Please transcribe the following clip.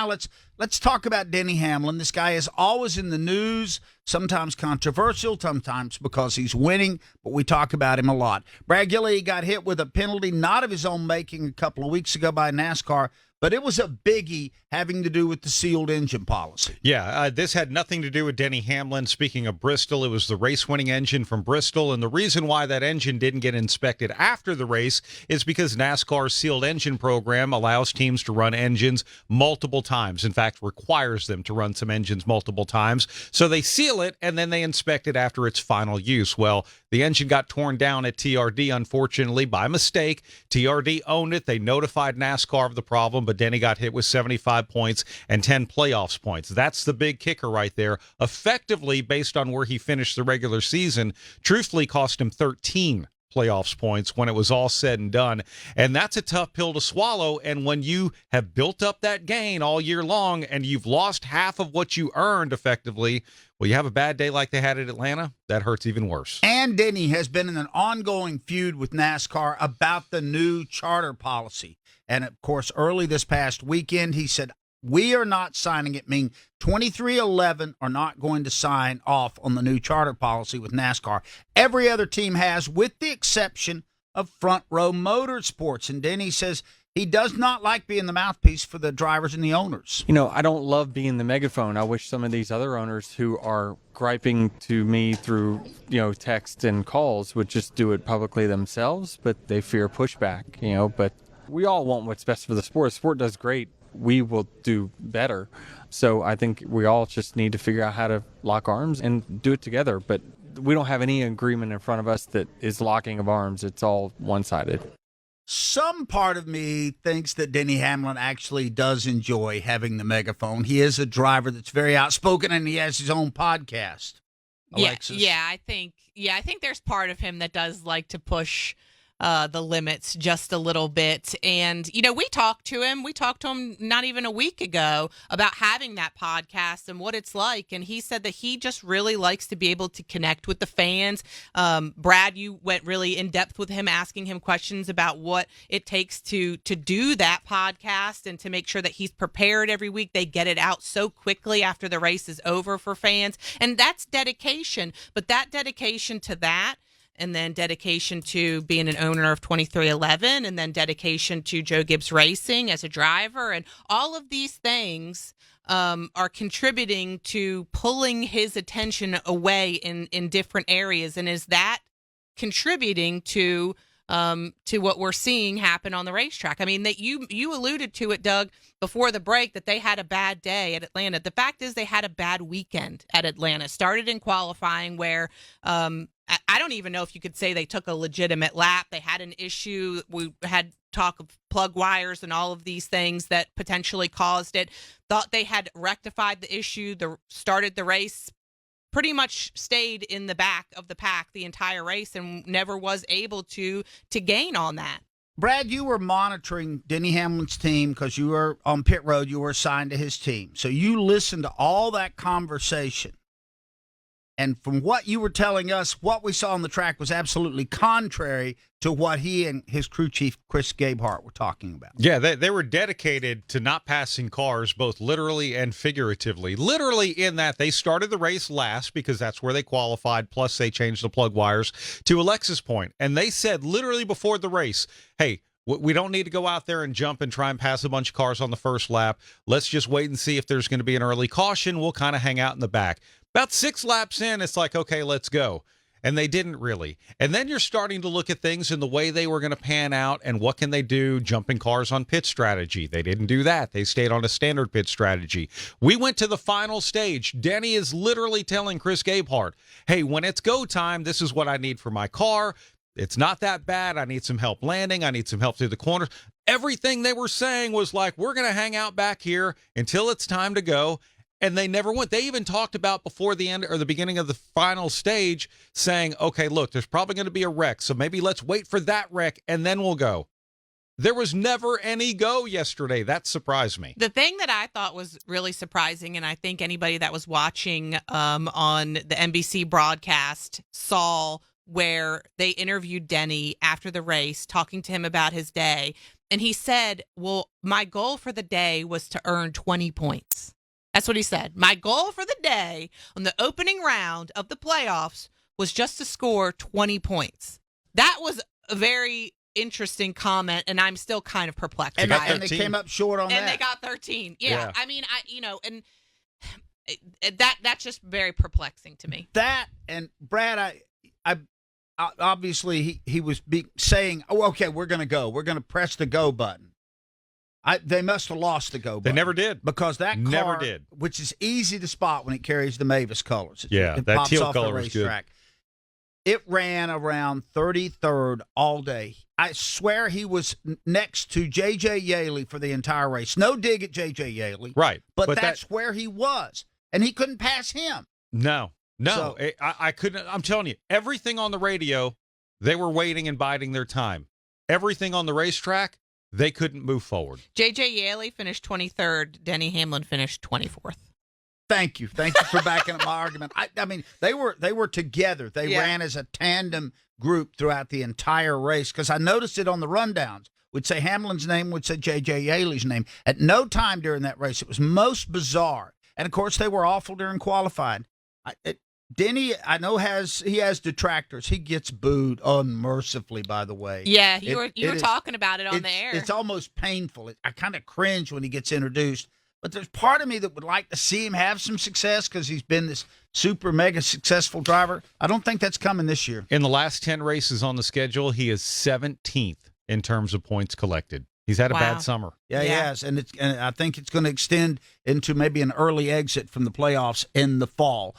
Now let's talk about Denny Hamlin. This guy is always in the news, sometimes controversial, sometimes because he's winning, but we talk about him a lot. Brad Gilley got hit with a penalty not of his own making a couple of weeks ago by NASCAR, but it was a biggie having to do with the sealed engine policy. Yeah, this had nothing to do with Denny Hamlin. Speaking of Bristol, it was the race-winning engine from Bristol, and the reason why that engine didn't get inspected after the race is because NASCAR's sealed engine program allows teams to run engines multiple times. In fact, requires them to run some engines multiple times. So they seal it, and then they inspect it after its final use. Well, the engine got torn down at TRD, unfortunately, by mistake. TRD owned it. They notified NASCAR of the problem, but Denny got hit with 75 points and 10 playoffs points. That's the big kicker right there. Effectively, based on where he finished the regular season, truthfully cost him 13 playoffs points when it was all said and done. And that's a tough pill to swallow. And when you have built up that gain all year long and you've lost half of what you earned effectively, well, you have a bad day like they had at Atlanta, that hurts even worse. And Denny has been in an ongoing feud with NASCAR about the new charter policy. And, of course, early this past weekend, he said, we are not signing it, meaning 2311 are not going to sign off on the new charter policy with NASCAR. Every other team has, with the exception of Front Row Motorsports. And Denny says he does not like being the mouthpiece for the drivers and the owners. You know, I don't love being the megaphone. I wish some of these other owners who are griping to me through, text and calls would just do it publicly themselves, but they fear pushback, but we all want what's best for the sport. The sport does great. We will do better. So I think we all just need to figure out how to lock arms and do it together. But we don't have any agreement in front of us that is locking of arms. It's all one-sided. Some part of me thinks that Denny Hamlin actually does enjoy having the megaphone. He is a driver that's very outspoken, and he has his own podcast. Alexis. I think there's part of him that does like to push the limits just a little bit. And, we talked to him not even a week ago about having that podcast and what it's like. And he said that he just really likes to be able to connect with the fans. Brad, you went really in depth with him, asking him questions about what it takes to do that podcast and to make sure that he's prepared every week. They get it out so quickly after the race is over for fans. And that's dedication. But that dedication to that, and then dedication to being an owner of 2311, and then dedication to Joe Gibbs Racing as a driver. And all of these things are contributing to pulling his attention away in different areas. And is that contributing to what we're seeing happen on the racetrack? I mean, that you alluded to it, Doug, before the break, that they had a bad day at Atlanta. The fact is they had a bad weekend at Atlanta. Started in qualifying where I don't even know if you could say they took a legitimate lap. They had an issue. We had talk of plug wires and all of these things that potentially caused it. Thought they had rectified the issue, started the race, pretty much stayed in the back of the pack the entire race and never was able to gain on that. Brad, you were monitoring Denny Hamlin's team because you were on pit road. You were assigned to his team. So you listened to all that conversation. And from what you were telling us, what we saw on the track was absolutely contrary to what he and his crew chief, Chris Gabehart, were talking about. Yeah, they were dedicated to not passing cars, both literally and figuratively. Literally in that they started the race last because that's where they qualified, plus they changed the plug wires to Alexis' point. And they said literally before the race, hey, we don't need to go out there and jump and try and pass a bunch of cars on the first lap. Let's just wait and see if there's going to be an early caution. We'll kind of hang out in the back. About 6 laps in, it's like, okay, let's go. And they didn't really. And then you're starting to look at things in the way they were going to pan out and what can they do, jumping cars on pit strategy. They didn't do that. They stayed on a standard pit strategy. We went to the final stage. Denny is literally telling Chris Gabehart, hey, when it's go time, this is what I need for my car. It's not that bad. I need some help landing. I need some help through the corners. Everything they were saying was like, we're going to hang out back here until it's time to go. And they never went. They even talked about before the end or the beginning of the final stage saying, okay, look, there's probably going to be a wreck. So maybe let's wait for that wreck and then we'll go. There was never any go yesterday. That surprised me. The thing that I thought was really surprising, and I think anybody that was watching on the NBC broadcast saw where they interviewed Denny after the race, talking to him about his day. And he said, well, my goal for the day was to earn 20 points. That's what he said. My goal for the day on the opening round of the playoffs was just to score 20 points. That was a very interesting comment, and I'm still kind of perplexed. And, by it. and they came up short on that. And they got 13. Yeah. Yeah. I mean, and that's just very perplexing to me. That and Brad, I obviously he was saying, "Oh, okay, we're going to go. We're going to press the go button." They must have lost the go button. They never did. Because that car, Never did. which is easy to spot when it carries the Mavis colors. Yeah, it that pops teal off color the is good. racetrack. It ran around 33rd all day. I swear he was next to J.J. Yaley for the entire race. No dig at J.J. Yaley. Right. But that's where he was. And he couldn't pass him. No. So- I couldn't. I'm telling you, everything on the radio, they were waiting and biding their time. Everything on the racetrack, they couldn't move forward. J.J. Yaley finished 23rd. Denny Hamlin finished 24th. Thank you for backing up my argument. I mean, they were together. They ran as a tandem group throughout the entire race because I noticed it on the rundowns. Would say Hamlin's name, would say J.J. Yaley's name. At no time during that race, it was most bizarre. And of course, they were awful during qualifying. Denny, I know he has detractors. He gets booed unmercifully, by the way. Yeah, you were talking about it on the air. It's almost painful. I kind of cringe when he gets introduced. But there's part of me that would like to see him have some success because he's been this super mega successful driver. I don't think that's coming this year. In the last 10 races on the schedule, he is 17th in terms of points collected. He's had a bad summer. Yeah, he has, and I think it's going to extend into maybe an early exit from the playoffs in the fall.